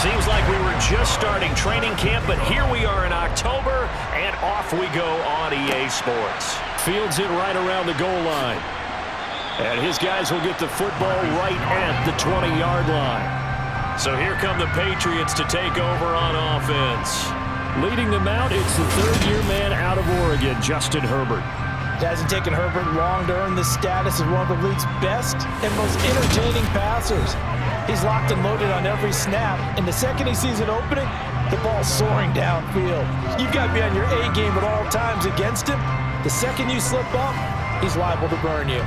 Seems like we were just starting training camp, but here we are in October, and off we go on EA Sports. Fields it right around the goal line. And his guys will get the football right at the 20-yard line. So here come the Patriots to take over on offense. Leading them out, it's the third-year man out of Oregon, Justin Herbert. It hasn't taken Herbert long to earn this status as one of the league's best and most entertaining passers. He's locked and loaded on every snap, and the second he sees an opening, the ball's soaring downfield. You've got to be on your A game at all times against him. The second you slip up, he's liable to burn you.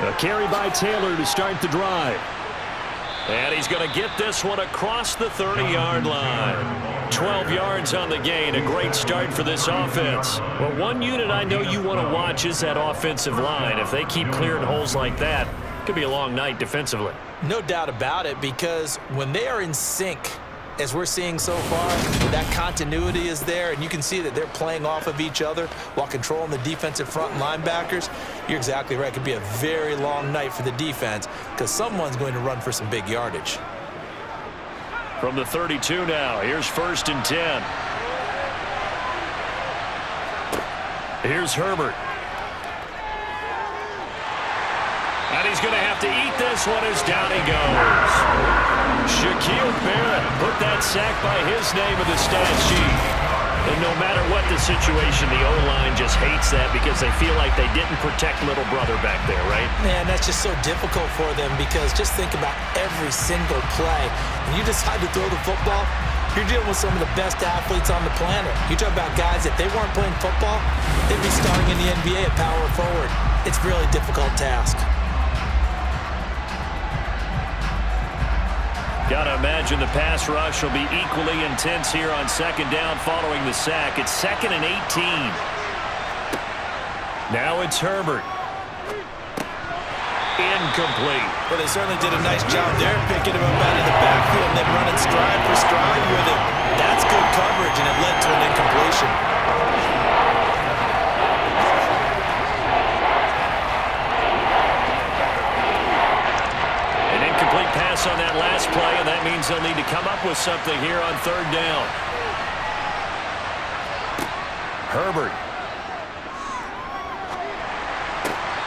A carry by Taylor to start the drive. And he's going to get this one across the 30-yard line. 12 yards on the gain. A great start for this offense. Well, one unit I know you want to watch is that offensive line. If they keep clearing holes like that, it could be a long night defensively. No doubt about it, because when they are in sync, as we're seeing so far, that continuity is there, and you can see that they're playing off of each other while controlling the defensive front and linebackers. You're exactly right. It could be a very long night for the defense because someone's going to run for some big yardage. From the 32 now, here's 1st and 10. Here's Herbert. And he's going to have to eat this one as down he goes. Shaquille Barrett put that sack by his name in the stat sheet. And no matter what the situation, the O-line just hates that because they feel like they didn't protect little brother back there, right? Man, that's just so difficult for them because just think about every single play. When you decide to throw the football, you're dealing with some of the best athletes on the planet. You talk about guys, if they weren't playing football, they'd be starting in the NBA at power forward. It's a really difficult task. Got to imagine the pass rush will be equally intense here on 2nd down following the sack. It's 2nd and 18. Now it's Herbert. Incomplete. Well, they certainly did a nice job there picking him up out of the backfield and then running stride for stride with him. That's good coverage, and it led to an incompletion. Pass on that last play, and that means they'll need to come up with something here on 3rd down. Herbert.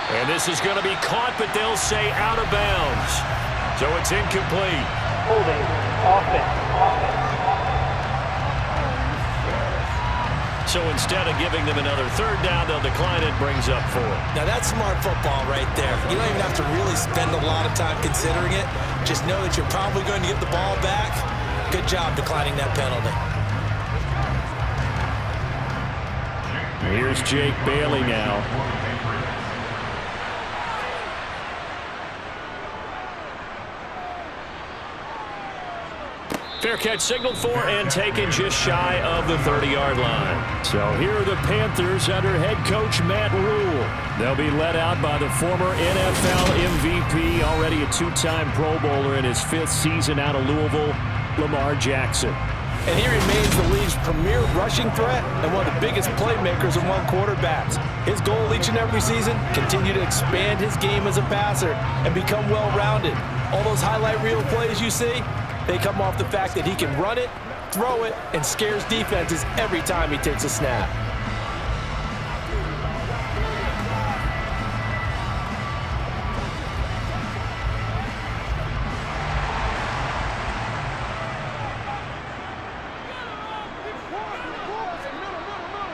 And this is going to be caught, but they'll say out of bounds. So it's incomplete. Holding. Offense. So instead of giving them another 3rd down, they'll decline it, brings up 4. Now that's smart football right there. You don't even have to really spend a lot of time considering it. Just know that you're probably going to get the ball back. Good job declining that penalty. Here's Jake Bailey now. Fair catch signaled for and taken just shy of the 30-yard line. So here are the Panthers under head coach Matt Rule. They'll be led out by the former NFL MVP, already a 2-time Pro Bowler in his 5th season out of Louisville, Lamar Jackson. And he remains the league's premier rushing threat and one of the biggest playmakers among quarterbacks. His goal each and every season, continue to expand his game as a passer and become well-rounded. All those highlight reel plays you see, they come off the fact that he can run it, throw it, and scares defenses every time he takes a snap.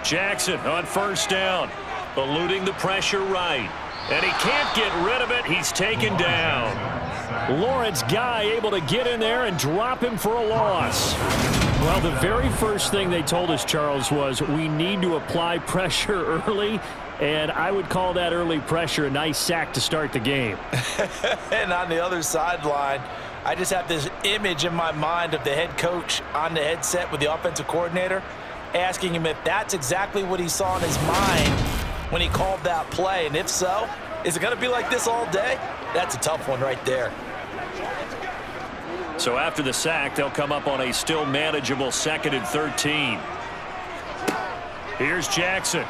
Jackson on 1st down, eluding the pressure right. And he can't get rid of it. He's taken down. Lawrence Guy able to get in there and drop him for a loss. Well, the very first thing they told us, Charles, was we need to apply pressure early, and I would call that early pressure a nice sack to start the game. And on the other sideline, I just have this image in my mind of the head coach on the headset with the offensive coordinator asking him if that's exactly what he saw in his mind when he called that play? And if so, is it going to be like this all day? That's a tough one right there. So after the sack, they'll come up on a still manageable 2nd and 13. Here's Jackson.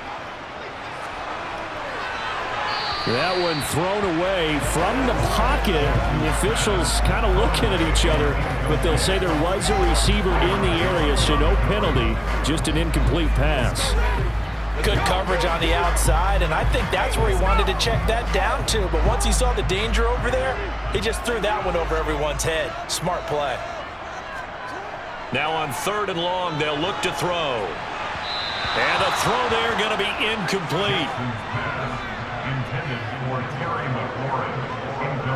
That one thrown away from the pocket. The officials kind of looking at each other, but they'll say there was a receiver in the area, so no penalty, just an incomplete pass. Good coverage on the outside, and I think that's where he wanted to check that down to. But once he saw the danger over there, he just threw that one over everyone's head. Smart play. Now on 3rd and long, they'll look to throw. And the throw there going to be incomplete.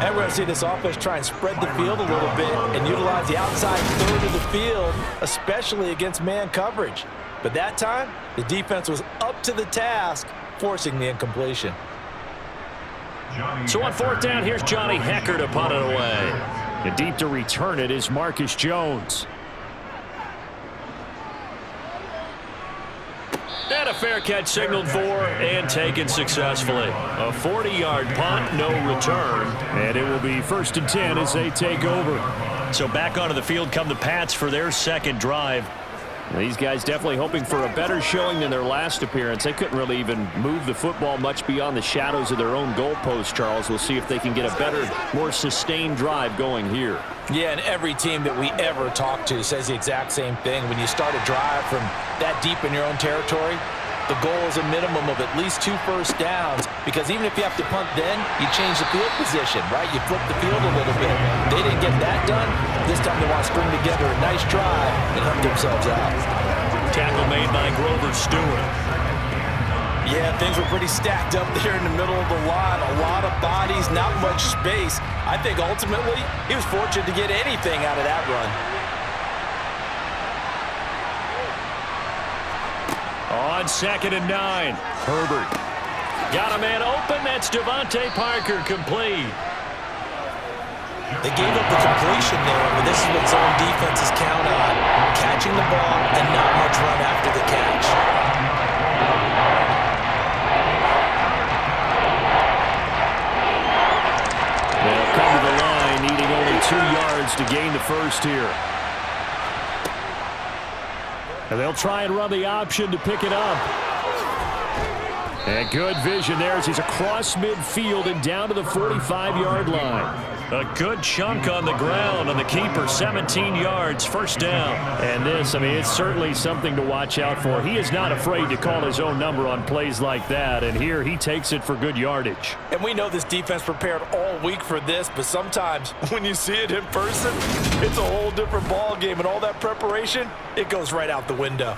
And we're going to see this offense try and spread the field a little bit and utilize the outside 3rd of the field, especially against man coverage. But that time, the defense was up to the task, forcing the incompletion. So on 4th down, here's Johnny Hecker to punt it away. And deep to return it is Marcus Jones. And a fair catch signaled for and taken successfully. A 40-yard punt, no return. And it will be 1st and 10 as they take over. So back onto the field come the Pats for their 2nd drive. These guys definitely hoping for a better showing than their last appearance. They couldn't really even move the football much beyond the shadows of their own goalpost, Charles. We'll see if they can get a better, more sustained drive going here. Yeah, and every team that we ever talk to says the exact same thing. When you start a drive from that deep in your own territory, the goal is a minimum of at least 2 first downs, because even if you have to punt then, you change the field position, right? You flip the field a little bit. They didn't get that done. This time they want to string together a nice drive and help themselves out. Tackle made by Grover Stewart. Yeah, things were pretty stacked up there in the middle of the line. A lot of bodies, not much space. I think ultimately he was fortunate to get anything out of that run. On 2nd and 9, Herbert. Got a man open. That's Devontae Parker, complete. They gave up the completion there, but this is what zone defenses count on. Catching the ball and not much run after the catch. They'll come to the line, needing only 2 yards to gain the first here. And they'll try and run the option to pick it up. And good vision there as he's across midfield and down to the 45-yard line. A good chunk on the ground on the keeper, 17 yards, 1st down. And this, I mean, it's certainly something to watch out for. He is not afraid to call his own number on plays like that, and here he takes it for good yardage. And we know this defense prepared all week for this, but sometimes when you see it in person, it's a whole different ball game, and all that preparation, it goes right out the window.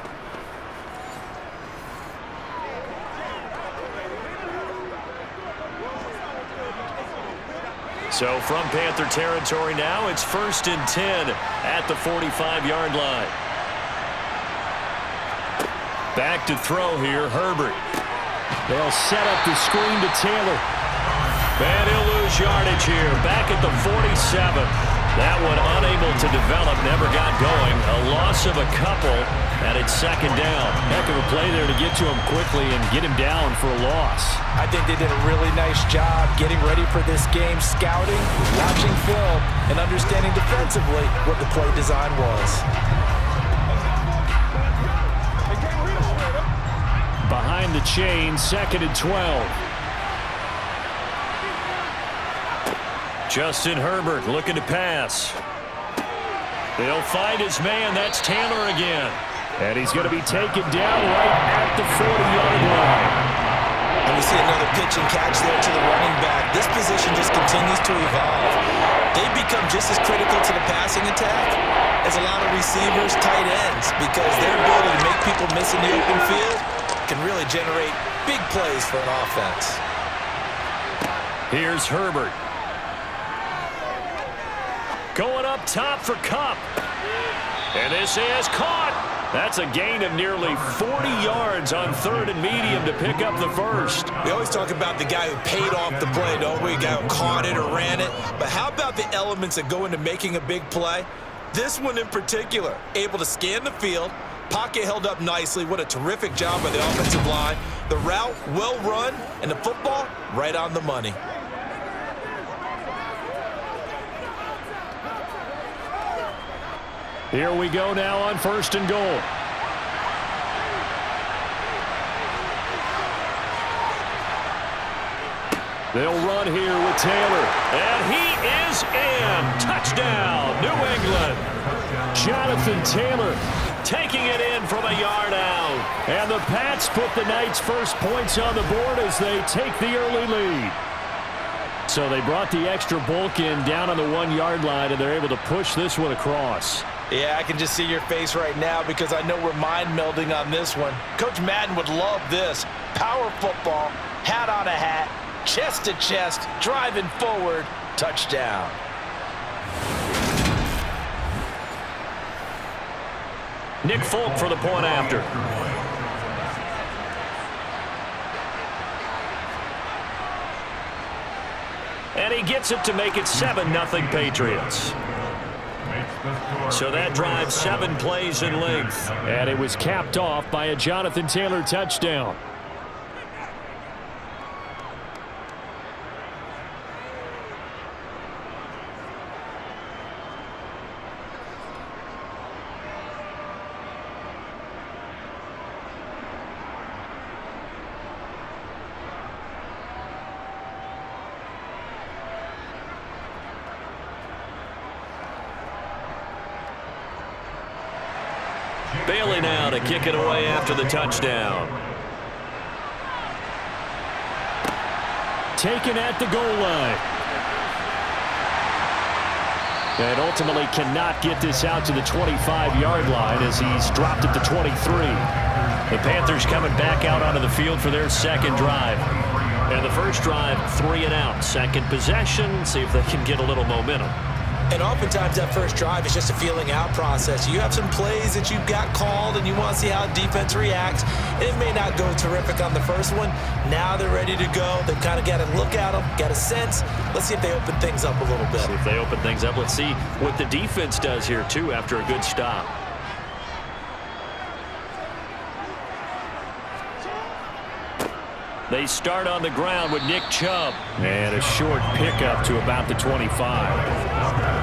So from Panther territory now, it's 1st and 10 at the 45-yard line. Back to throw here, Herbert. They'll set up the screen to Taylor. And he'll lose yardage here, back at the 47. That one unable to develop, never got going. A loss of a couple, and it's 2nd down. Heck of a play there to get to him quickly and get him down for a loss. I think they did a really nice job getting ready for this game, scouting, watching film, and understanding defensively what the play design was. Behind the chain, 2nd and 12. Justin Herbert looking to pass. They'll find his man. That's Taylor again. And he's going to be taken down right at the 40-yard line. And we see another pitch and catch there to the running back. This position just continues to evolve. They become just as critical to the passing attack as a lot of receivers, tight ends, because their ability to make people miss in the open field can really generate big plays for an offense. Here's Herbert. Going up top for Kupp. And this is caught. That's a gain of nearly 40 yards on 3rd and medium to pick up the first. We always talk about the guy who paid off the play, don't we? The guy who caught it or ran it. But how about the elements that go into making a big play? This one in particular, able to scan the field, Pocket held up nicely. What a terrific job by the offensive line. The route, well run, and the football, right on the money. Here we go now on 1st and goal. They'll run here with Taylor. And he is in. Touchdown, New England. Jonathan Taylor taking it in from a yard out. And the Pats put the Knights' first points on the board as they take the early lead. So they brought the extra bulk in down on the 1-yard line, and they're able to push this one across. Yeah, I can just see your face right now because I know we're mind melding on this one. Coach Madden would love this. Power football, hat on a hat, chest to chest, driving forward, touchdown. Nick Folk for the point after. And he gets it to make it 7-0 Patriots. So that drive 7 plays in length. And it was capped off by a Jonathan Taylor touchdown. Bailey now to kick it away after the touchdown. Taken at the goal line. And ultimately cannot get this out to the 25-yard line as he's dropped it to 23. The Panthers coming back out onto the field for their second drive. And the first drive, 3 and out. Second possession, see if they can get a little momentum. And oftentimes that first drive is just a feeling out process. You have some plays that you've got called and you want to see how defense reacts. It may not go terrific on the first one. Now they're ready to go. They've kind of got to look at them, got a sense. Let's see if they open things up a little bit. See if they open things up. Let's see what the defense does here, too, after a good stop. They start on the ground with Nick Chubb. And a short pickup to about the 25.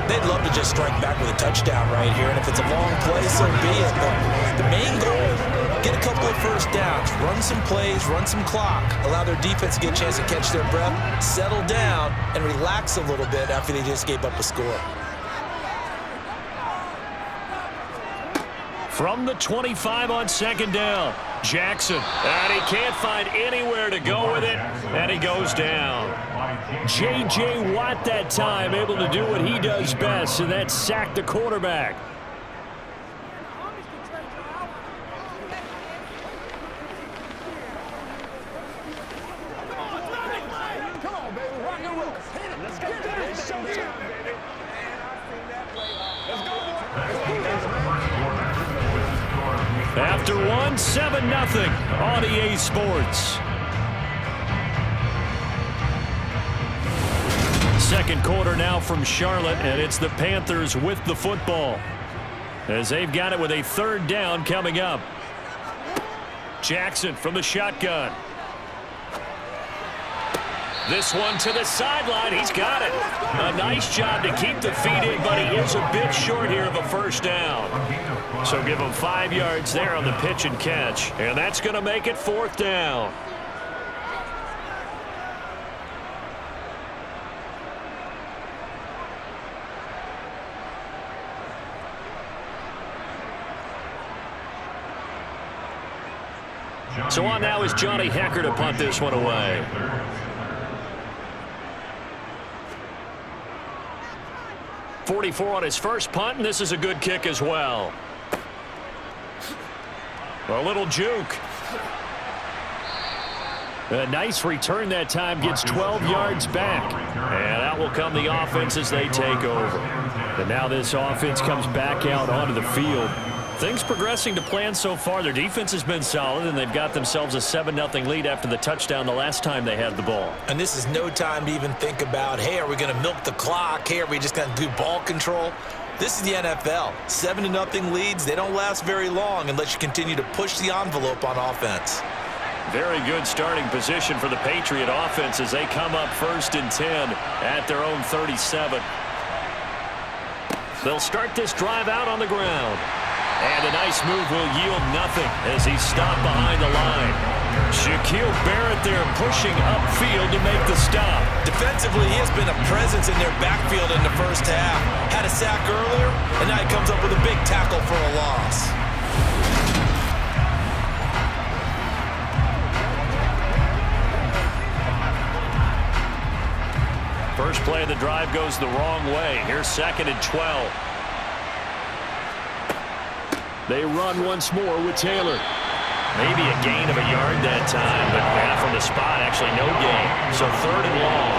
They'd love to just strike back with a touchdown right here, and if it's a long play, so be it. But the main goal, get a couple of first downs, run some plays, run some clock, allow their defense to get a chance to catch their breath, settle down, and relax a little bit after they just gave up a score. From the 25 on second down, Jackson. And he can't find anywhere to go with it, and he goes down. J.J. Watt that time able to do what he does best, and that's sack the quarterback. After one, 7-0 on EA Sports. Second quarter now from Charlotte, and it's the Panthers with the football as they've got it with a third down coming up. Jackson from the shotgun. This one to the sideline. He's got it. A nice job to keep the feet in, but he is a bit short here of a first down. So give him 5 yards there on the pitch and catch, and that's going to make it 4th down. So on now is Johnny Hecker to punt this one away. .44 on his first punt, and this is a good kick as well. A little juke. A nice return that time, gets 12 yards back. And out will come the offense as they take over. And now this offense comes back out onto the field. Things progressing to plan so far. Their defense has been solid, and they've got themselves a 7-0 lead after the touchdown the last time they had the ball. And this is no time to even think about, hey, are we going to milk the clock? Hey, are we just going to do ball control? This is the NFL. 7-0 leads, they don't last very long unless you continue to push the envelope on offense. Very good starting position for the Patriot offense as they come up 1st and 10 at their own 37. They'll start this drive out on the ground. And a nice move will yield nothing as he's stopped behind the line. Shaquille Barrett there pushing upfield to make the stop. Defensively, he has been a presence in their backfield in the first half. Had a sack earlier, and now he comes up with a big tackle for a loss. First play of the drive goes the wrong way. Here's 2nd and 12. They run once more with Taylor. Maybe a gain of a yard that time, but from the spot, actually no gain. So 3rd and long.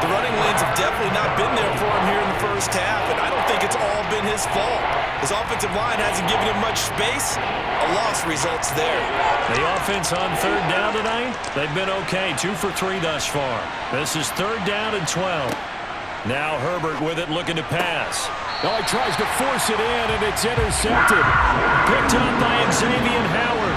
The running lanes have definitely not been there for him here in the first half, and I don't think it's all been his fault. His offensive line hasn't given him much space. A loss results there. The offense on 3rd down tonight, they've been okay. 2 for 3 thus far. This is 3rd down and 12. Now Herbert with it, looking to pass. Oh, he tries to force it in, and it's intercepted. Picked up by Xavier Howard.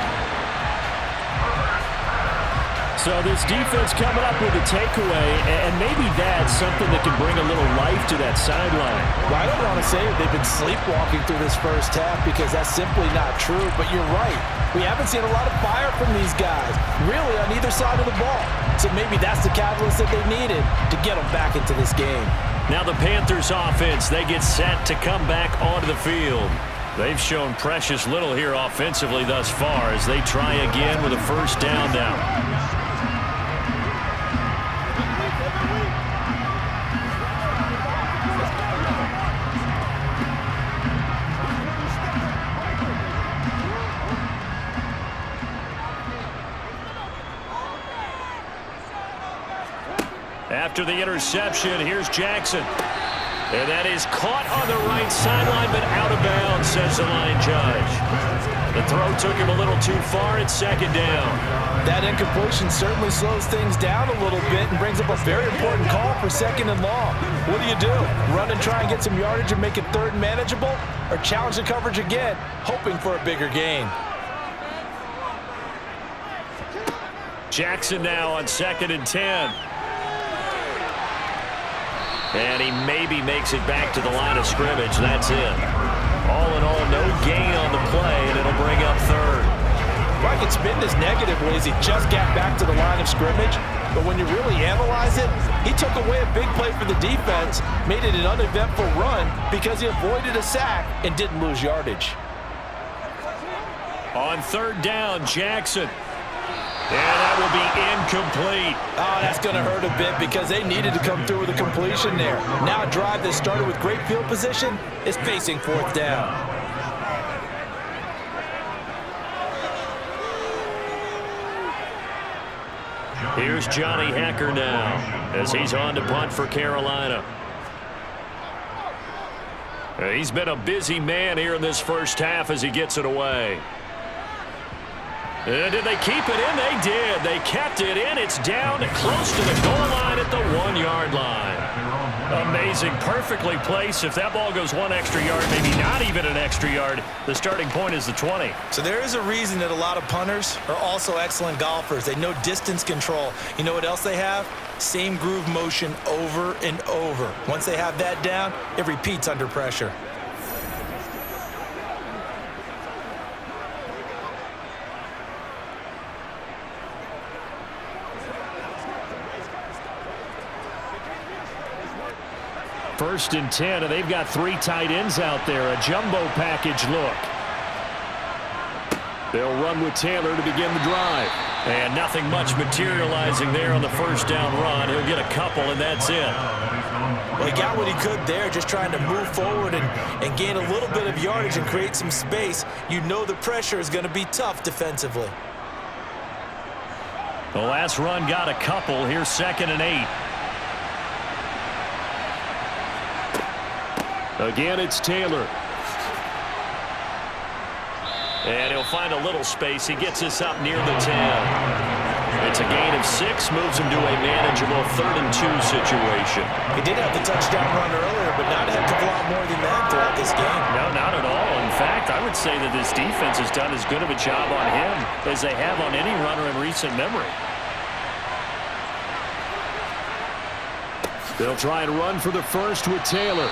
So this defense coming up with a takeaway, and maybe that's something that can bring a little life to that sideline. Well, I don't want to say that they've been sleepwalking through this first half because that's simply not true, but you're right. We haven't seen a lot of fire from these guys, really on either side of the ball. So maybe that's the catalyst that they needed to get them back into this game. Now the Panthers offense, they get set to come back onto the field. They've shown precious little here offensively thus far as they try again with a 1st down now. After the interception, here's Jackson. And that is caught on the right sideline, but out of bounds, says the line judge. The throw took him a little too far. It's 2nd down. That incompletion certainly slows things down a little bit and brings up a very important call for 2nd and long. What do? Run and try and get some yardage and make it 3rd and manageable? Or challenge the coverage again, hoping for a bigger gain? Jackson now on 2nd and 10. And he maybe makes it back to the line of scrimmage. That's it. All in all, no gain on the play, and it'll bring up 3rd. Well, I can spin this negatively as he just got back to the line of scrimmage. But when you really analyze it, he took away a big play for the defense, made it an uneventful run because he avoided a sack and didn't lose yardage. On 3rd down, Jackson. And that will be incomplete. Oh, that's going to hurt a bit because they needed to come through with a completion there. Now a drive that started with great field position is facing 4th down. Here's Johnny Hecker now as he's on to punt for Carolina. He's been a busy man here in this first half as he gets it away. And did they keep it in? They did. They kept it in. It's down close to the goal line at the 1-yard line. Amazing. Perfectly placed. If that ball goes 1 extra yard, maybe not even an extra yard, the starting point is the 20. So there is a reason that a lot of punters are also excellent golfers. They know distance control. You know what else they have? Same groove motion over and over. Once they have that down, it repeats under pressure. First and 10, and they've got 3 tight ends out there. A jumbo package look. They'll run with Taylor to begin the drive. And nothing much materializing there on the 1st down run. He'll get a couple, and that's it. Well, he got what he could there, just trying to move forward and gain a little bit of yardage and create some space. You know the pressure is going to be tough defensively. The last run got a couple. Here's 2nd and 8. Again, it's Taylor. And he'll find a little space. He gets us up near the 10. It's a gain of 6, moves him to a manageable 3rd and 2 situation. He did have the touchdown run earlier, but not a heck of a lot more than that throughout this game. No, not at all. In fact, I would say that this defense has done as good of a job on him as they have on any runner in recent memory. They'll try and run for the first with Taylor.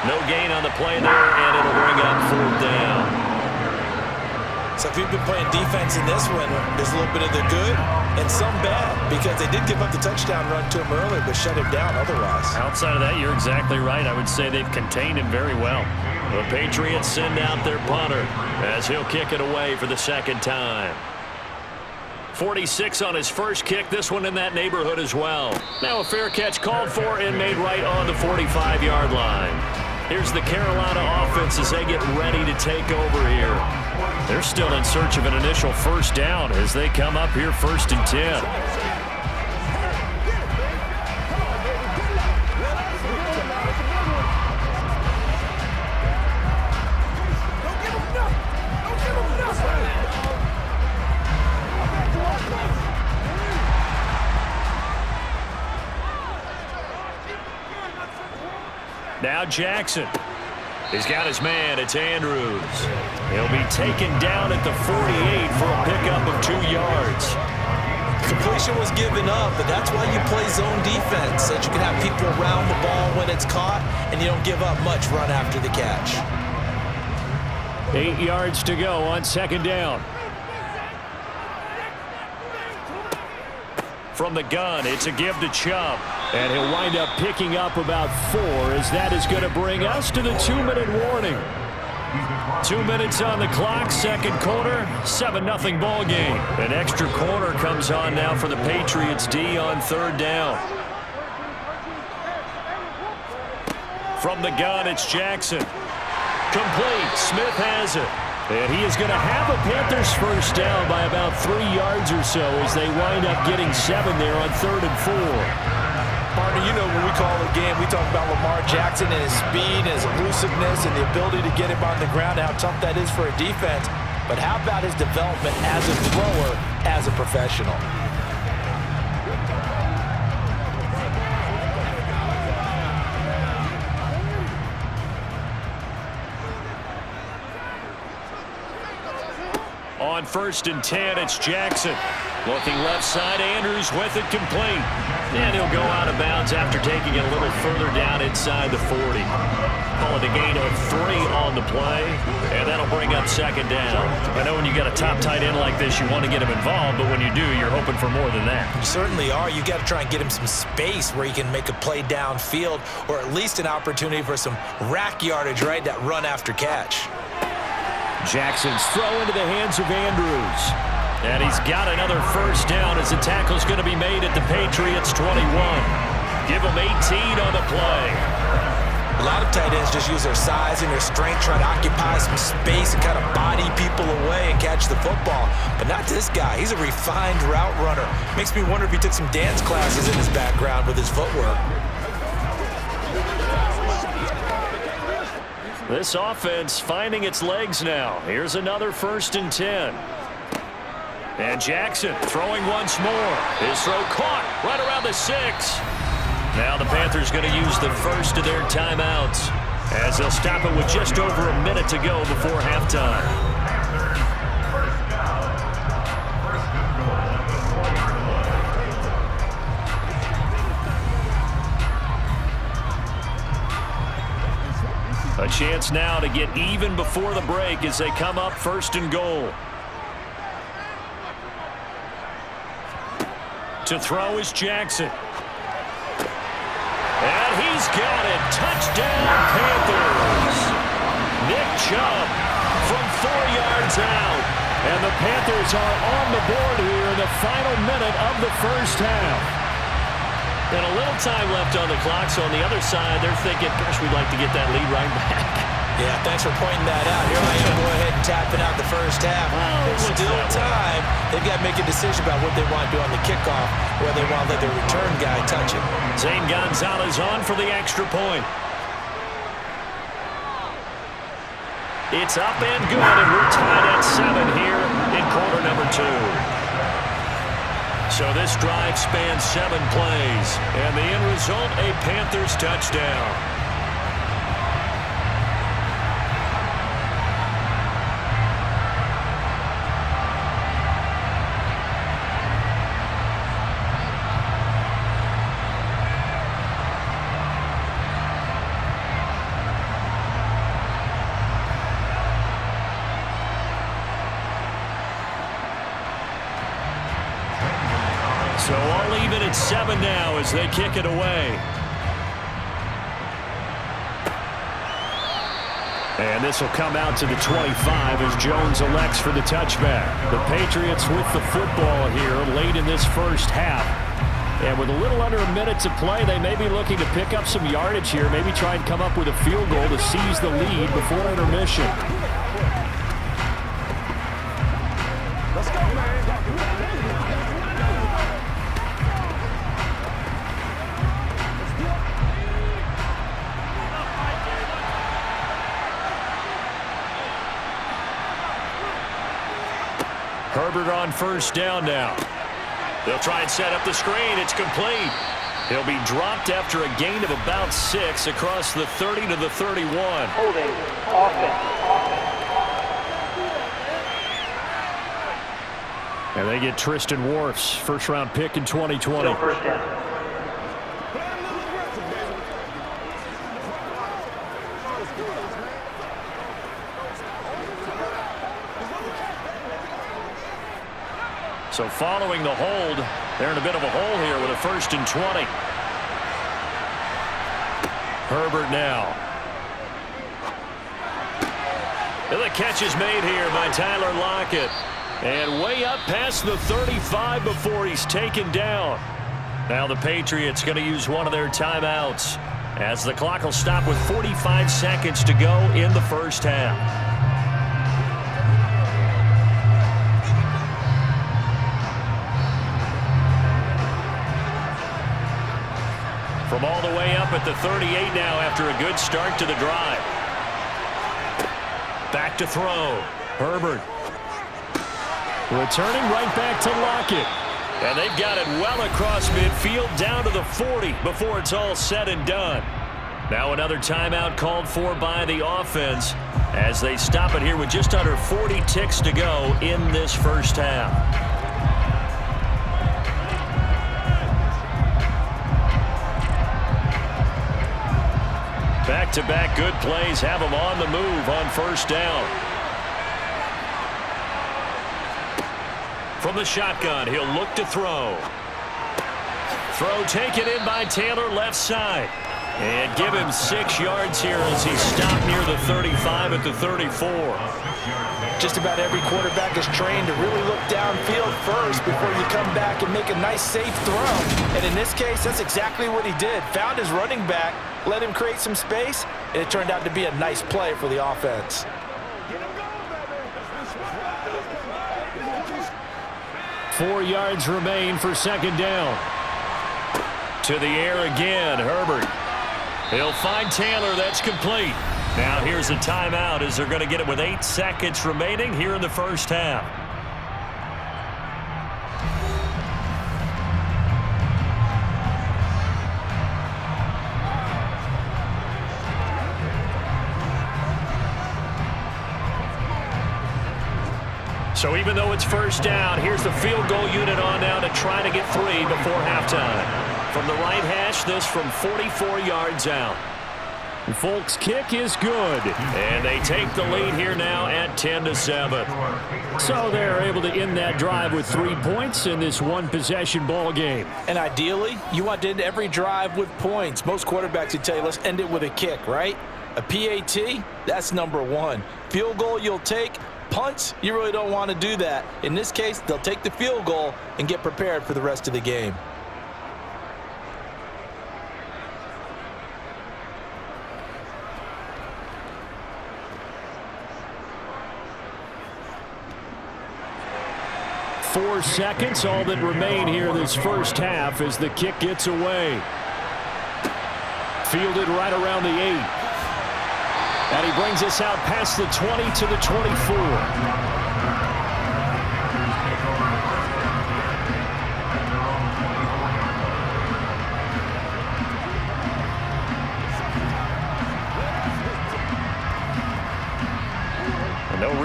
No gain on the play there, and it'll bring up 4th down. So if you've been playing defense in this one, there's a little bit of the good and some bad, because they did give up the touchdown run to him earlier, but shut him down otherwise. Outside of that, you're exactly right. I would say they've contained him very well. The Patriots send out their punter as he'll kick it away for the 2nd time. 46 on his first kick, this one in that neighborhood as well. Now a fair catch called for and made right on the 45-yard line. Here's the Carolina offense as they get ready to take over here. They're still in search of an initial first down as they come up here 1st and 10. Now Jackson. He's got his man. It's Andrews. He'll be taken down at the 48 for a pickup of 2 yards. Completion was given up, but that's why you play zone defense, so that you can have people around the ball when it's caught, and you don't give up much run after the catch. 8 yards to go on 2nd down. From the gun, it's a give to Chubb. And he'll wind up picking up about 4 as that is going to bring us to the 2-minute warning. 2 minutes on the clock, 2nd quarter, 7-0 ball game. An extra corner comes on now for the Patriots D on 3rd down. From the gun, it's Jackson. Complete. Smith has it. And he is going to have a Panthers first down by about 3 yards or so as they wind up getting 7 there on 3rd and 4. Partner, you know when we call a game, we talk about Lamar Jackson and his speed, his elusiveness, and the ability to get him on the ground, how tough that is for a defense. But how about his development as a thrower, as a professional? On 1st and 10, it's Jackson. Looking left side, Andrews with it complete. And he'll go out of bounds after taking it a little further down inside the 40. Call it a gain of 3 on the play, and that'll bring up 2nd down. I know when you got a top tight end like this, you want to get him involved, but when you do, you're hoping for more than that. You certainly are. You got to try and get him some space where he can make a play downfield, or at least an opportunity for some rack yardage, right? That run after catch. Jackson's throw into the hands of Andrews. And he's got another first down as the tackle's going to be made at the Patriots 21. Give him 18 on the play. A lot of tight ends just use their size and their strength, try to occupy some space and kind of body people away and catch the football. But not this guy. He's a refined route runner. Makes me wonder if he took some dance classes in his background with his footwork. This offense finding its legs now. Here's another 1st and 10. And Jackson throwing once more. His throw caught right around the 6. Now the Panthers going to use the first of their timeouts as they'll stop it with just over a minute to go before halftime. A chance now to get even before the break as they come up 1st and goal. To throw is Jackson. And he's got it. Touchdown, Panthers. Nick Chubb from 4 yards out. And the Panthers are on the board here in the final minute of the first half. And a little time left on the clock, so on the other side, they're thinking, gosh, we'd like to get that lead right back. Yeah, thanks for pointing that out. Here I am, go ahead and tapping out the first half. There's still time. They've got to make a decision about what they want to do on the kickoff, whether they want to let their return guy touch it. Zane Gonzalez on for the extra point. It's up and good, and we're tied at 7 here in quarter number 2. So this drive spans 7 plays, and the end result, a Panthers touchdown. So all even at 7 now as they kick it away. And this will come out to the 25 as Jones elects for the touchback. The Patriots with the football here late in this first half. And with a little under a minute to play, they may be looking to pick up some yardage here, maybe try and come up with a field goal to seize the lead before intermission. Let's go, man. Herbert on first down now. They'll try and set up the screen. It's complete. He'll be dropped after a gain of about 6 across the 30 to the 31. Holding. Offense. And they get Tristan Wirfs, first-round pick in 2020. Still first down. So following the hold, they're in a bit of a hole here with a 1st and 20. Herbert now. And the catch is made here by Tyler Lockett. And way up past the 35 before he's taken down. Now the Patriots going to use one of their timeouts as the clock will stop with 45 seconds to go in the first half. From all the way up at the 38 now after a good start to the drive. Back to throw. Herbert. Returning right back to Lockett. And they've got it well across midfield down to the 40 before it's all said and done. Now another timeout called for by the offense as they stop it here with just under 40 ticks to go in this first half. Back-to-back good plays have them on the move on first down. From the shotgun, he'll look to throw. Throw taken in by Taylor left side. And give him 6 yards here as he's stopped near the 35 at the 34. Just about every quarterback is trained to really look downfield first before you come back and make a nice, safe throw. And in this case, that's exactly what he did. Found his running back, let him create some space, and it turned out to be a nice play for the offense. 4 yards remain for second down. To the air again, Herbert. He'll find Taylor. That's complete. Now here's a timeout as they're going to get it with 8 seconds remaining here in the first half. So even though it's first down, here's the field goal unit on now to try to get 3 before halftime. From the right hash, this from 44 yards out. Folks' kick is good. And they take the lead here now at 10-7. So they're able to end that drive with 3 points in this one-possession ball game. And ideally, you want to end every drive with points. Most quarterbacks would tell you, let's end it with a kick, right? A PAT, that's number 1. Field goal you'll take. Punts, you really don't want to do that. In this case, they'll take the field goal and get prepared for the rest of the game. Four seconds, all that remain here this first half as the kick gets away. Fielded right around the 8. And he brings us out past the 20 to the 24.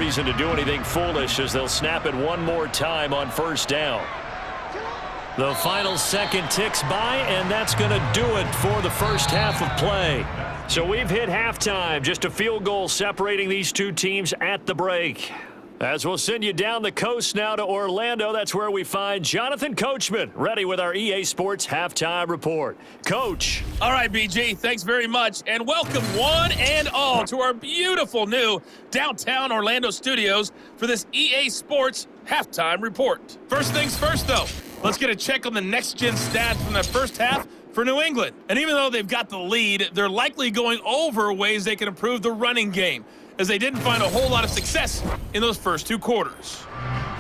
reason to do anything foolish as they'll snap it one more time on first down. The final second ticks by, and that's going to do it for the first half of play. So we've hit halftime, just a field goal separating these two teams at the break. As we'll send you down the coast now to Orlando, that's where we find Jonathan Coachman, ready with our EA Sports Halftime Report. Coach. All right, BG, thanks very much, and welcome one and all to our beautiful new downtown Orlando studios for this EA Sports Halftime Report. First things first, though, let's get a check on the next-gen stats from the first half for New England. And even though they've got the lead, they're likely going over ways they can improve the running game, as they didn't find a whole lot of success in those first two quarters.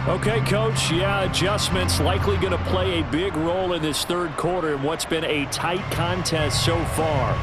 Okay, Coach, yeah, adjustments likely going to play a big role in this third quarter in what's been a tight contest so far.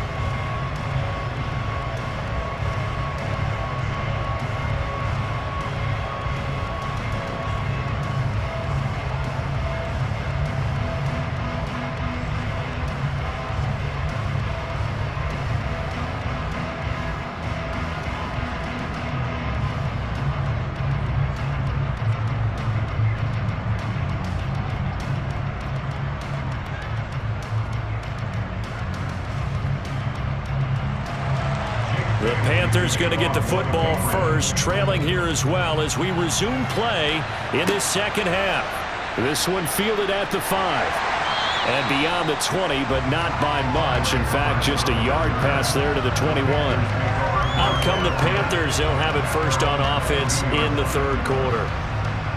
The Panthers going to get the football first, trailing here as well as we resume play in this second half. This one fielded at the 5 and beyond the 20, but not by much. In fact, just a yard pass there to the 21. Out come the Panthers. They'll have it first on offense in the third quarter.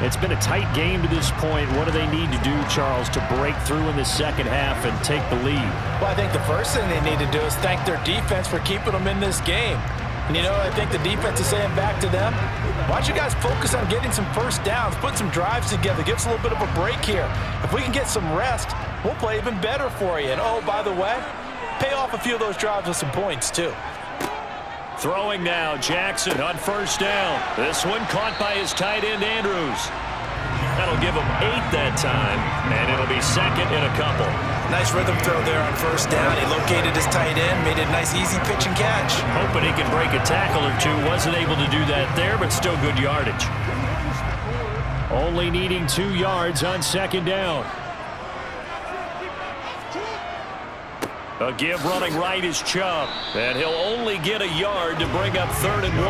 It's been a tight game to this point. What do they need to do, Charles, to break through in the second half and take the lead? Well, I think the first thing they need to do is thank their defense for keeping them in this game. And, you know, I think the defense is saying back to them, why don't you guys focus on getting some first downs, put some drives together, give us a little bit of a break here. If we can get some rest, we'll play even better for you. And, oh, by the way, pay off a few of those drives with some points, too. Throwing now, Jackson on first down. This one caught by his tight end, Andrews. That'll give him 8 that time, and it'll be second in a couple. Nice rhythm throw there on first down. He located his tight end, made it a nice, easy pitch and catch. Hoping he can break a tackle or two. Wasn't able to do that there, but still good yardage. Only needing 2 yards on second down. A give running right is Chubb, and he'll only get a yard to bring up 3rd and 1.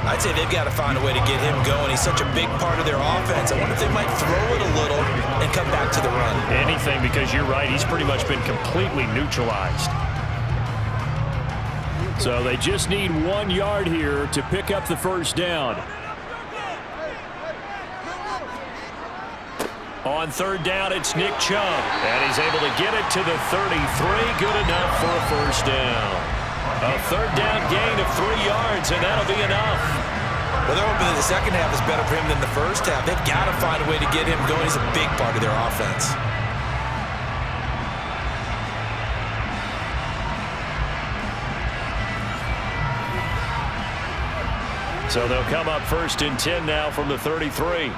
I'd say they've got to find a way to get him going. He's such a big part of their offense. I wonder if they might throw it a little and come back to the run. Anything, because you're right. He's pretty much been completely neutralized. So they just need 1 yard here to pick up the first down. On third down, it's Nick Chubb, and he's able to get it to the 33. Good enough for a first down. A third down gain of 3 yards, and that'll be enough. Well, they're hoping that the second half is better for him than the first half. They've got to find a way to get him going. He's a big part of their offense. So they'll come up first and 10 now from the 33.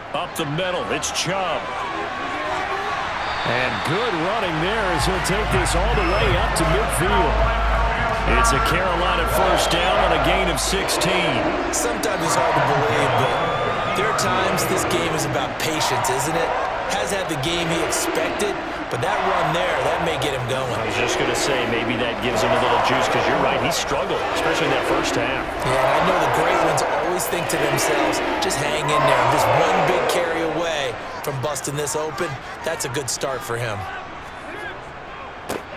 Up the middle, it's Chubb. And good running there as he'll take this all the way up to midfield. It's a Carolina first down on a gain of 16. Sometimes it's hard to believe, but there are times this game is about patience, isn't it? Has had the game he expected, but that run there, that may get him going. I was just going to say, maybe that gives him a little juice, because you're right, he struggled, especially in that first half. Yeah, I know the great ones always think to themselves, just hang in there. Just one big carry away from busting this open. That's a good start for him.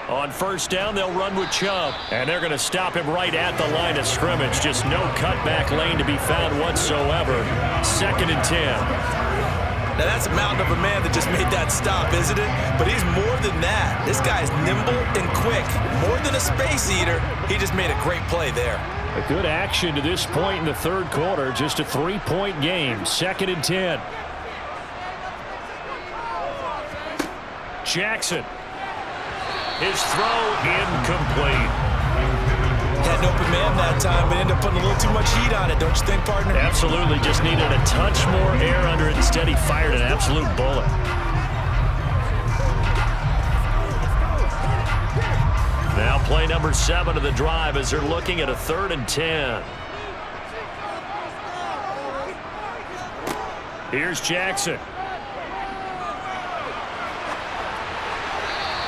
On first down, they'll run with Chubb, and they're going to stop him right at the line of scrimmage. Just no cutback lane to be found whatsoever. 2nd and 10. Now, that's a mountain of a man that just made that stop, isn't it? But he's more than that. This guy's nimble and quick. More than a space eater, he just made a great play there. A good action to this point in the third quarter. Just a 3-point game. 2nd and 10. Jackson. His throw incomplete. Had an open man that time, but ended up putting a little too much heat on it, don't you think, partner? Absolutely. Just needed a touch more air under it. Instead, he fired an absolute bullet. Now play number 7 of the drive as they're looking at a 3rd and 10. Here's Jackson.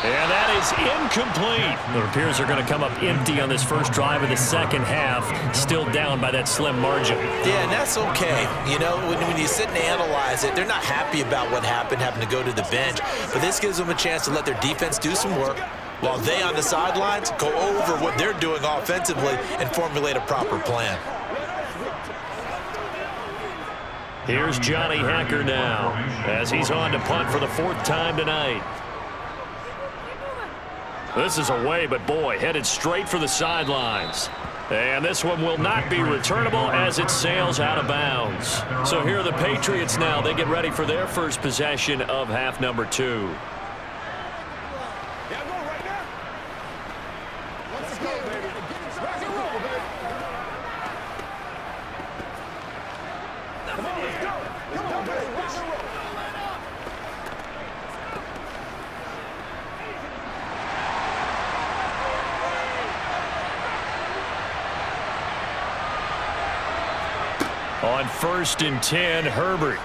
And that is incomplete. It appears they're going to come up empty on this first drive of the second half, still down by that slim margin. Yeah, and that's okay. You know, when you sit and analyze it, they're not happy about what happened, having to go to the bench. But this gives them a chance to let their defense do some work while they on the sidelines go over what they're doing offensively and formulate a proper plan. Here's Johnny Hacker now as he's on to punt for the 4th time tonight. This is away, but boy, headed straight for the sidelines. And this one will not be returnable as it sails out of bounds. So here are the Patriots now. They get ready for their first possession of half number 2. On 1st and 10, Herbert.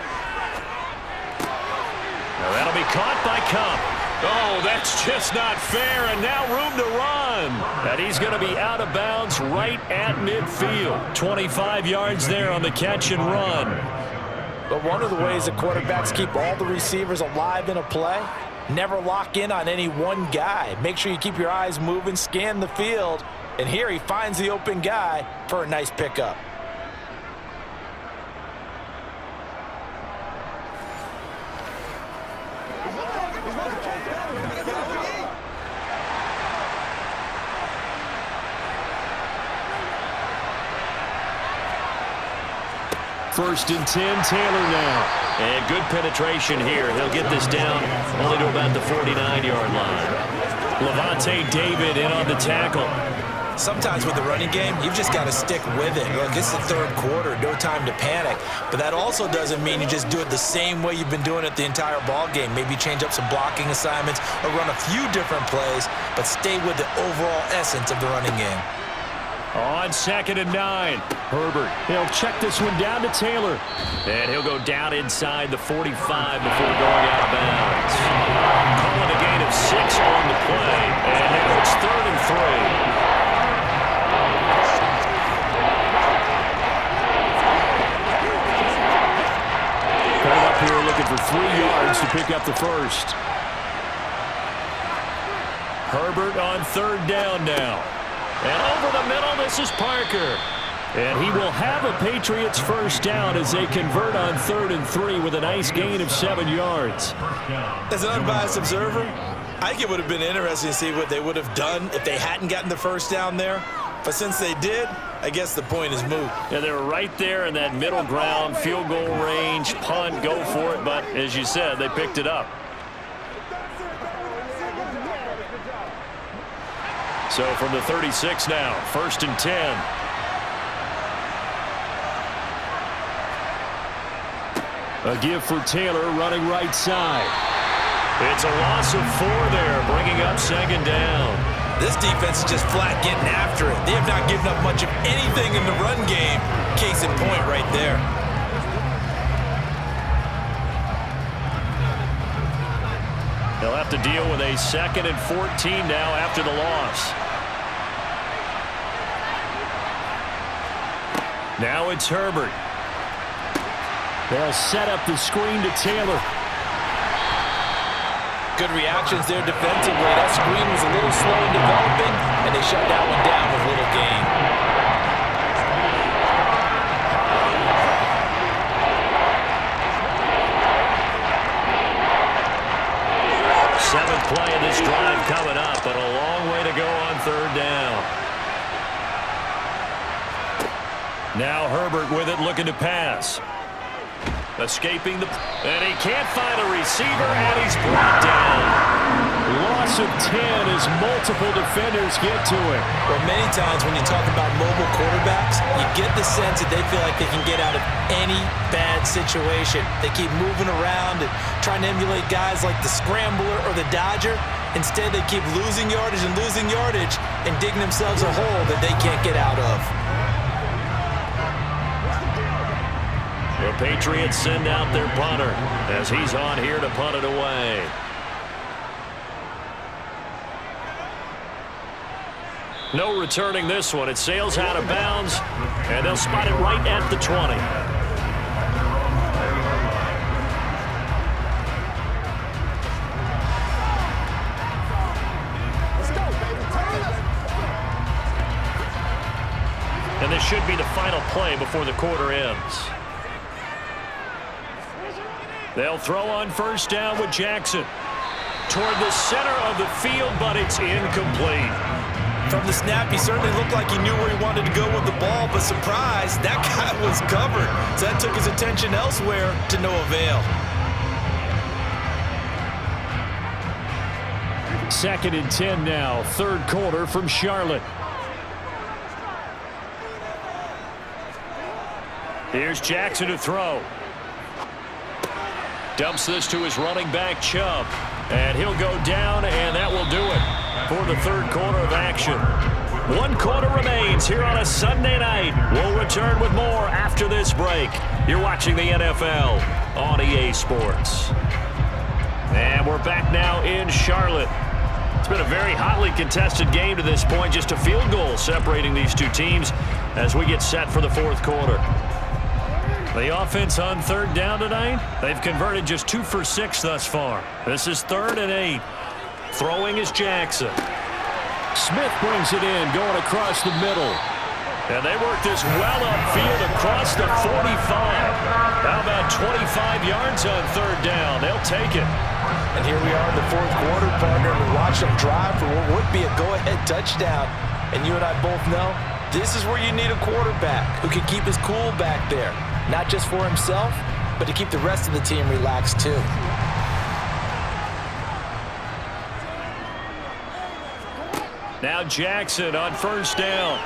Now that'll be caught by Cup. Oh, that's just not fair, and now room to run. And he's going to be out of bounds right at midfield. 25 yards there on the catch and run. But one of the ways that quarterbacks keep all the receivers alive in a play, never lock in on any one guy. Make sure you keep your eyes moving, scan the field, and here he finds the open guy for a nice pickup. First and 10, Taylor now. And good penetration here. He'll get this down only to about the 49-yard line. Levante David in on the tackle. Sometimes with the running game, you've just got to stick with it. Look, it's the 3rd quarter, no time to panic. But that also doesn't mean you just do it the same way you've been doing it the entire ball game. Maybe change up some blocking assignments or run a few different plays, but stay with the overall essence of the running game. On 2nd and 9, Herbert. He'll check this one down to Taylor. And he'll go down inside the 45 before going out of bounds. Calling a gain of 6 on the play. And now it's 3rd and 3. Coming up here looking for 3 yards to pick up the first. Herbert on 3rd down now. And over the middle, this is Parker. And he will have a Patriots first down as they convert on 3rd and 3 with a nice gain of 7 yards. As an unbiased observer, I think it would have been interesting to see what they would have done if they hadn't gotten the first down there. But since they did, I guess the point is moot. Yeah, they were right there in that middle ground, field goal range, punt, go for it. But as you said, they picked it up. So from the 36 now, 1st and 10. A give for Taylor running right side. It's a loss of 4 there, bringing up 2nd down. This defense is just flat getting after it. They have not given up much of anything in the run game. Case in point right there. They'll have to deal with a 2nd and 14 now after the loss. Now it's Herbert. They'll set up the screen to Taylor. Good reactions there defensively. That screen was a little slow in developing, and they shut that one down with little gain. Seventh play of this drive coming up, but a long way to go on 3rd down. Now Herbert with it, looking to pass. Escaping the... And he can't find a receiver, and he's brought down. Loss of 10 as multiple defenders get to him. Well, many times when you talk about mobile quarterbacks, you get the sense that they feel like they can get out of any bad situation. They keep moving around and trying to emulate guys like the Scrambler or the Dodger. Instead, they keep losing yardage and digging themselves a hole that they can't get out of. The Patriots send out their punter as he's on here to punt it away. No returning this one. It sails out of bounds, and they'll spot it right at the 20. And this should be the final play before the quarter ends. They'll throw on first down with Jackson. Toward the center of the field, but it's incomplete. From the snap, he certainly looked like he knew where he wanted to go with the ball, but surprise, that guy was covered. So that took his attention elsewhere to no avail. 2nd and 10 now, 3rd quarter from Charlotte. Here's Jackson to throw. Dumps this to his running back, Chubb. And he'll go down, and that will do it for the 3rd quarter of action. 1 quarter remains here on a Sunday night. We'll return with more after this break. You're watching the NFL on EA Sports. And we're back now in Charlotte. It's been a very hotly contested game to this point. Just a field goal separating these two teams as we get set for the 4th quarter. The offense on 3rd down tonight, they've converted just 2 for 6 thus far. This is 3rd and 8. Throwing is Jackson. Smith brings it in, going across the middle. And they work this well upfield across the 45. How about 25 yards on 3rd down? They'll take it. And here we are in the 4th quarter, partner, and we watch them drive for what would be a go-ahead touchdown. And you and I both know this is where you need a quarterback who can keep his cool back there. Not just for himself, but to keep the rest of the team relaxed too. Now Jackson on first down.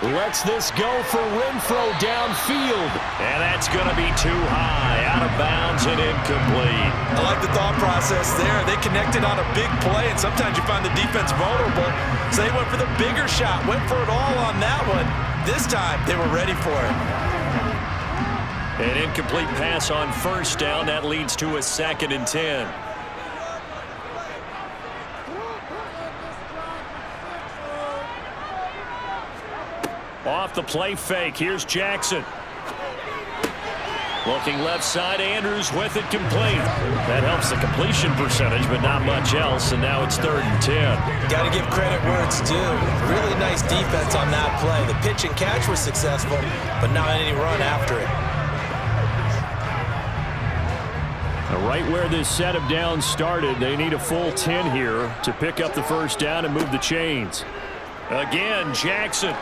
Lets this go for Renfro downfield. And that's going to be too high. Out of bounds and incomplete. I like the thought process there. They connected on a big play, and sometimes you find the defense vulnerable. So they went for the bigger shot, went for it all on that one. This time, they were ready for it. An incomplete pass on first down. That leads to a 2nd and 10. Off the play fake. Here's Jackson. Looking left side. Andrews with it complete. That helps the completion percentage, but not much else. And now it's 3rd and 10. Got to give credit where it's due. Really nice defense on that play. The pitch and catch was successful, but not any run after it. Right where this set of downs started, they need a full 10 here to pick up the first down and move the chains. Again, Jackson.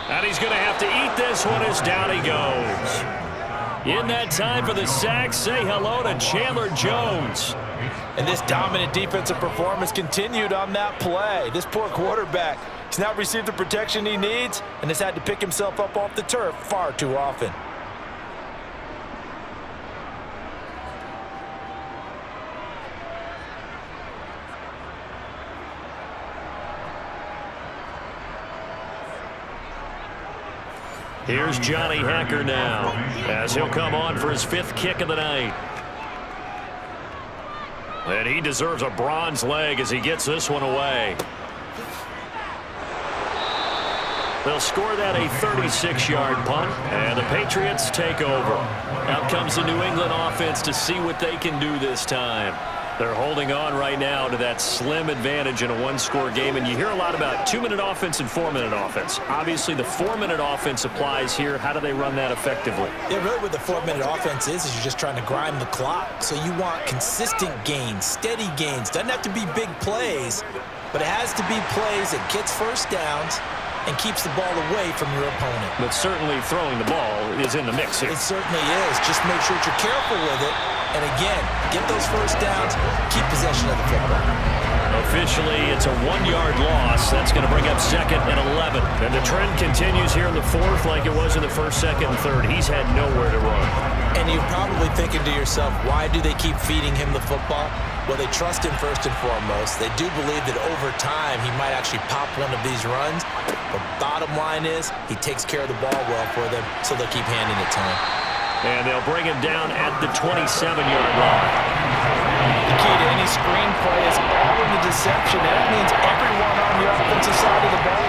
And he's going to have to eat this one as down he goes. In that time for the sack, say hello to Chandler Jones. And this dominant defensive performance continued on that play. This poor quarterback has not received the protection he needs and has had to pick himself up off the turf far too often. Here's Johnny Hacker now as he'll come on for his 5th kick of the night. And he deserves a bronze leg as he gets this one away. They'll score that a 36-yard punt, and the Patriots take over. Out comes the New England offense to see what they can do this time. They're holding on right now to that slim advantage in a 1-score game, and you hear a lot about 2-minute offense and 4-minute offense. Obviously, the 4-minute offense applies here. How do they run that effectively? Yeah, really what the 4-minute offense is you're just trying to grind the clock. So you want consistent gains, steady gains. Doesn't have to be big plays, but it has to be plays that gets first downs and keeps the ball away from your opponent. But certainly throwing the ball is in the mix here. It certainly is. Just make sure that you're careful with it. And again, get those first downs, keep possession of the football. Officially, it's a 1-yard loss. That's going to bring up 2nd and 11. And the trend continues here in the 4th like it was in the 1st, 2nd, and 3rd. He's had nowhere to run. And you're probably thinking to yourself, why do they keep feeding him the football? Well, they trust him first and foremost. They do believe that over time he might actually pop one of these runs. But bottom line is he takes care of the ball well for them, so they'll keep handing it to him. And they'll bring him down at the 27-yard line. The key to any screen play is all in the deception. And that means everyone on the offensive side of the ball.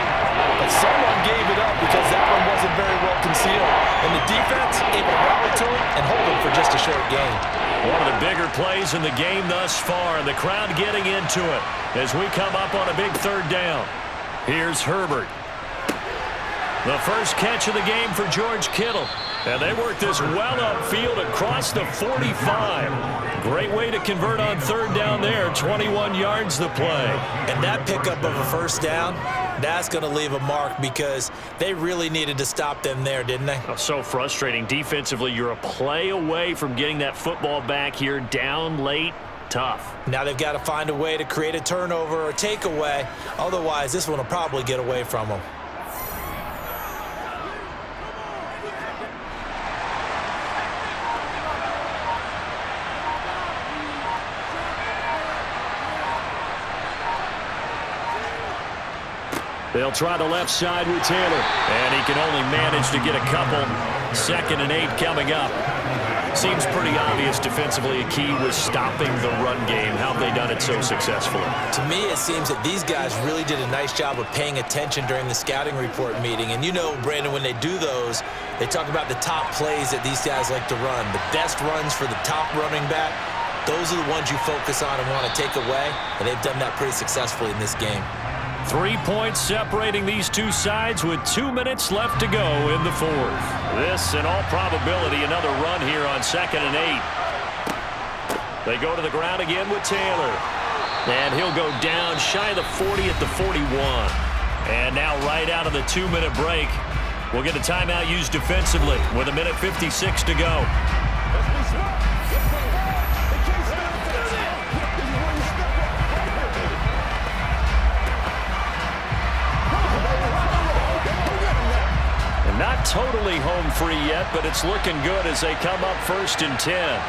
But someone gave it up because that one wasn't very well concealed. And the defense able to rally to him and hold him for just a short gain. One of the bigger plays in the game thus far, and the crowd getting into it as we come up on a big third down. Here's Herbert. The first catch of the game for George Kittle. And they work this well upfield across the 45. Great way to convert on third down there. 21 yards the play. And that pickup of a first down, that's going to leave a mark because they really needed to stop them there, didn't they? Oh, so frustrating. Defensively, you're a play away from getting that football back here. Down late, tough. Now they've got to find a way to create a turnover or takeaway. Otherwise, this one will probably get away from them. They'll try the left side with Taylor. And he can only manage to get a couple. 2nd and 8 coming up. Seems pretty obvious defensively a key was stopping the run game. How have they done it so successfully? To me, it seems that these guys really did a nice job of paying attention during the scouting report meeting. And you know, Brandon, when they do those, they talk about the top plays that these guys like to run. The best runs for the top running back. Those are the ones you focus on and want to take away. And they've done that pretty successfully in this game. 3 points separating these two sides with 2 minutes left to go in the fourth. This, in all probability, another run here on 2nd and 8. They go to the ground again with Taylor. And he'll go down shy of the 40 at the 41. And now right out of the 2-minute break, we'll get a timeout used defensively with 1:56 to go. Not totally home free yet, but it's looking good as they come up 1st and 10.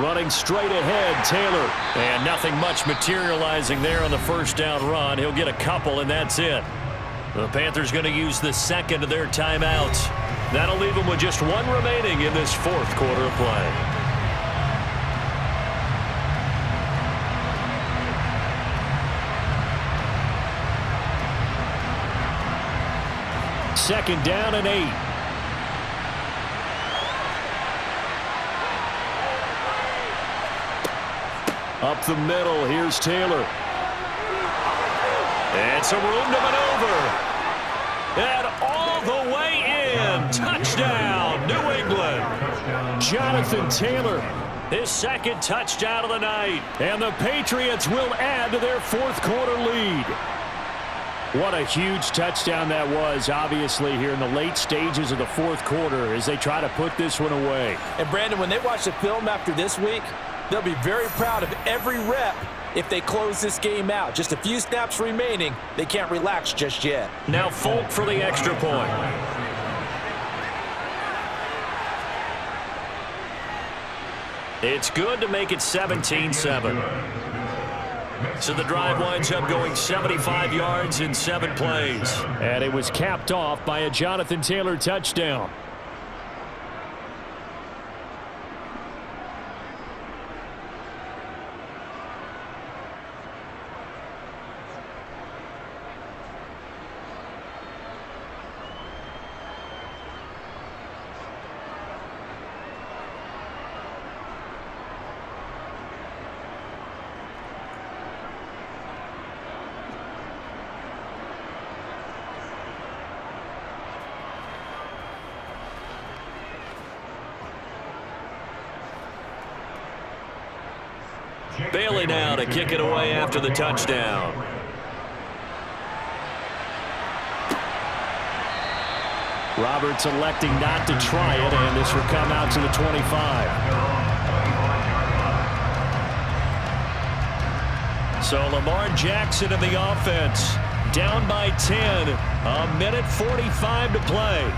Running straight ahead, Taylor. And nothing much materializing there on the first down run. He'll get a couple, and that's it. The Panthers going to use the second of their timeouts. That'll leave them with just one remaining in this fourth quarter of play. Second down and 8. Up the middle, here's Taylor. And some room to maneuver. And all the way in. Touchdown, New England. Jonathan Taylor, his second touchdown of the night. And the Patriots will add to their fourth quarter lead. What a huge touchdown that was, obviously, here in the late stages of the fourth quarter as they try to put this one away. And, Brandon, when they watch the film after this week, they'll be very proud of every rep if they close this game out. Just a few snaps remaining. They can't relax just yet. Now Folk for the extra point. It's good to make it 17-7. So the drive winds up going 75 yards in 7 plays. And it was capped off by a Jonathan Taylor touchdown. Bailey now to kick it away after the touchdown. Roberts electing not to try it, and this will come out to the 25. So Lamar Jackson in the offense, down by 10, 1:45 to play.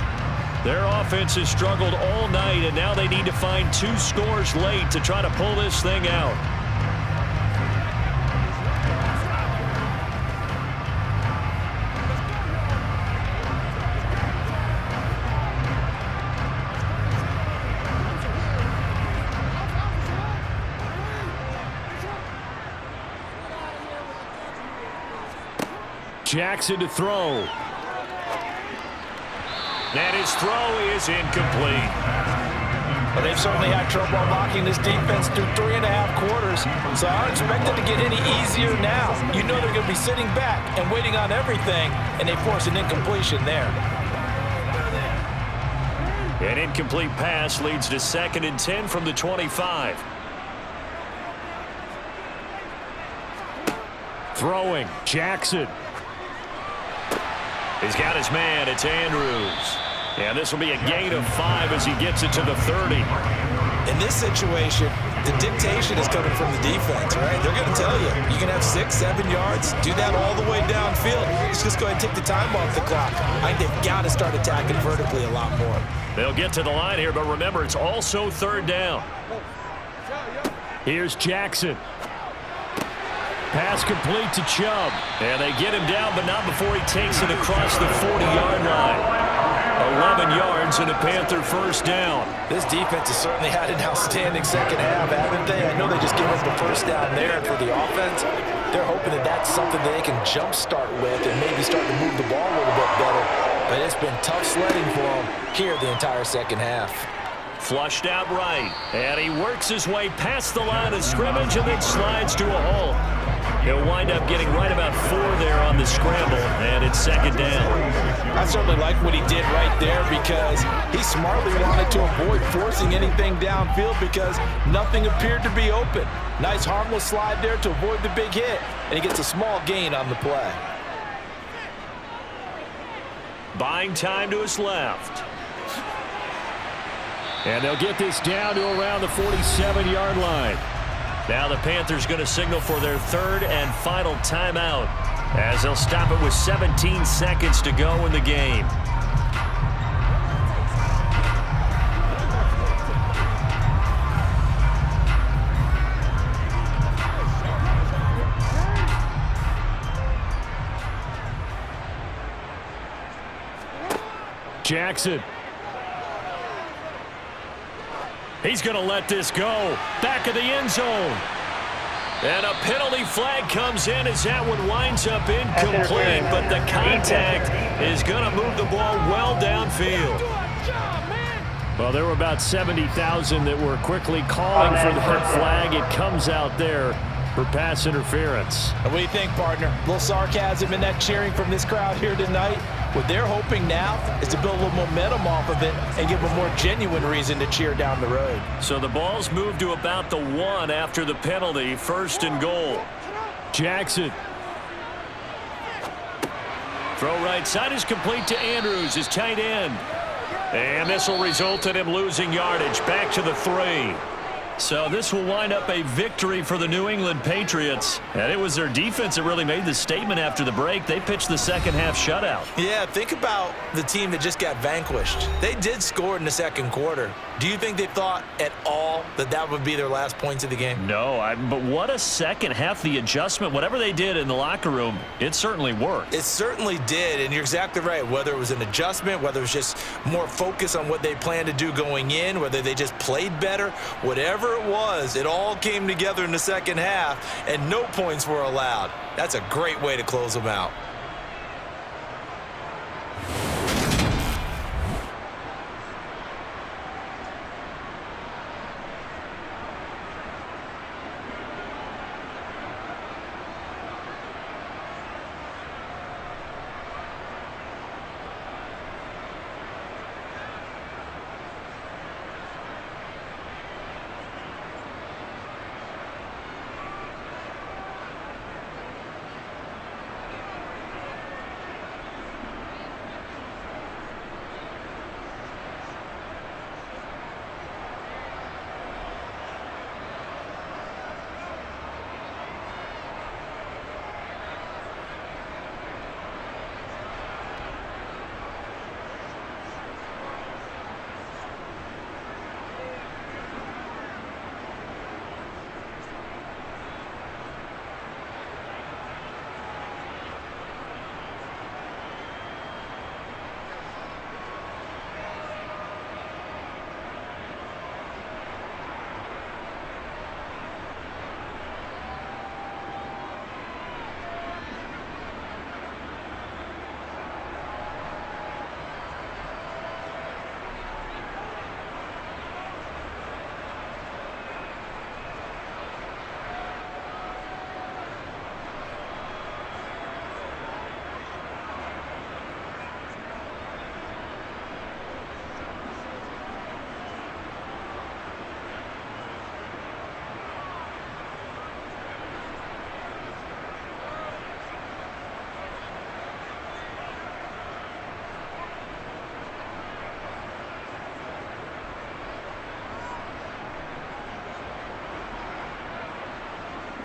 Their offense has struggled all night, and now they need to find 2 scores late to try to pull this thing out. Jackson to throw. And his throw is incomplete. Well, they've certainly had trouble blocking this defense through 3.5 quarters, so I don't expect it to get any easier now. You know they're going to be sitting back and waiting on everything, and they force an incompletion there. An incomplete pass leads to 2nd and 10 from the 25. Throwing, Jackson. He's got his man. It's Andrews. And this will be a gain of 5 as he gets it to the 30. In this situation, the dictation is coming from the defense, right? They're going to tell you, you can have 6, 7 yards, do that all the way downfield. Let's just go ahead and take the time off the clock. I think they've got to start attacking vertically a lot more. They'll get to the line here, but remember, it's also 3rd down. Here's Jackson. Pass complete to Chubb. And they get him down, but not before he takes it across the 40-yard line. 11 yards and a Panther 1st down. This defense has certainly had an outstanding second half, haven't they? I know they just gave up the 1st down there, and for the offense, they're hoping that that's something that they can jumpstart with and maybe start to move the ball a little bit better. But it's been tough sledding for them here the entire second half. Flushed out right, and he works his way past the line of scrimmage and then slides to a halt. He'll wind up getting right about 4 there on the scramble, and it's 2nd down. I certainly like what he did right there because he smartly wanted to avoid forcing anything downfield because nothing appeared to be open. Nice harmless slide there to avoid the big hit, and he gets a small gain on the play. Buying time to his left. And they'll get this down to around the 47-yard line. Now the Panthers going to signal for their 3rd and final timeout as they'll stop it with 17 seconds to go in the game. Jackson. He's going to let this go. Back of the end zone. And a penalty flag comes in as that one winds up incomplete, but the contact is going to move the ball well downfield. Well, there were about 70,000 that were quickly calling for that flag. It comes out there for pass interference. And what do you think, partner? A little sarcasm in that cheering from this crowd here tonight. What they're hoping now is to build a little momentum off of it and give a more genuine reason to cheer down the road. So the ball's moved to about the 1 after the penalty, 1st and goal. Jackson. Throw right side is complete to Andrews, his tight end. And this will result in him losing yardage back to the 3. So this will wind up a victory for the New England Patriots. And it was their defense that really made the statement after the break. They pitched the second half shutout. Yeah, think about the team that just got vanquished. They did score in the 2nd quarter. Do you think they thought at all that that would be their last points of the game? No, but what a second half. The adjustment, whatever they did in the locker room, it certainly worked. It certainly did, and you're exactly right. Whether it was an adjustment, whether it was just more focus on what they planned to do going in, whether they just played better, whatever it was, it all came together in the second half, and no points were allowed. That's a great way to close them out.